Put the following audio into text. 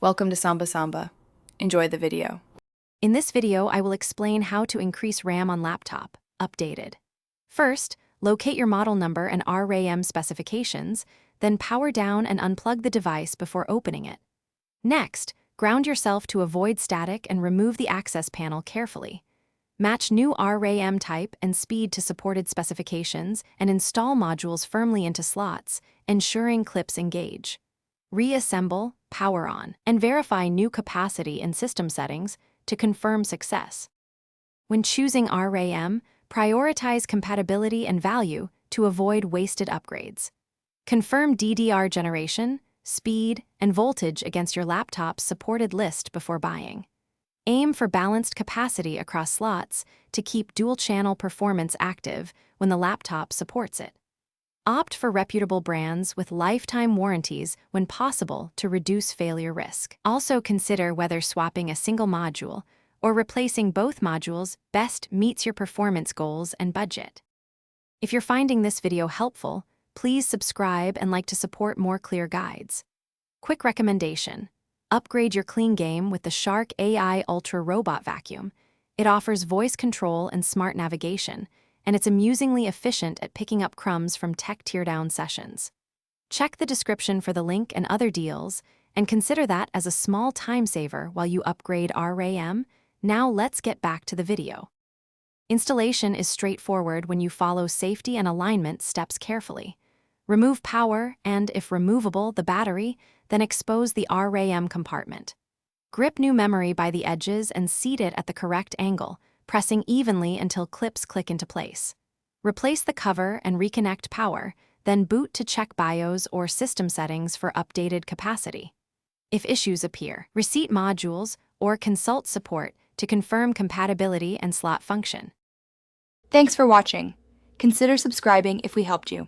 Welcome to Samba Samba. Enjoy the video. In this video, I will explain how to increase RAM on laptop, updated. First, locate your model number and RAM specifications, then power down and unplug the device before opening it. Next, ground yourself to avoid static and remove the access panel carefully. Match new RAM type and speed to supported specifications and install modules firmly into slots, ensuring clips engage. Reassemble, power on, and verify new capacity and system settings to confirm success. When choosing RAM, prioritize compatibility and value to avoid wasted upgrades. Confirm DDR generation, speed, and voltage against your laptop's supported list before buying. Aim for balanced capacity across slots to keep dual-channel performance active when the laptop supports it. Opt for reputable brands with lifetime warranties when possible to reduce failure risk. Also consider whether swapping a single module or replacing both modules best meets your performance goals and budget. If you're finding this video helpful, please subscribe and like to support more clear guides. Quick recommendation: upgrade your clean game with the Shark AI Ultra Robot Vacuum. It offers voice control and smart navigation, and it's amusingly efficient at picking up crumbs from tech teardown sessions. Check the description for the link and other deals, and consider that as a small time saver while you upgrade RAM. Now let's get back to the video. Installation is straightforward when you follow safety and alignment steps carefully. Remove power and, if removable, the battery, then expose the RAM compartment. Grip new memory by the edges and seat it at the correct angle, pressing evenly until clips click into place. Replace the cover and reconnect power, then boot to check BIOS or system settings for updated capacity. If issues appear, reset modules or consult support to confirm compatibility and slot function. Thanks for watching. Consider subscribing if we helped you.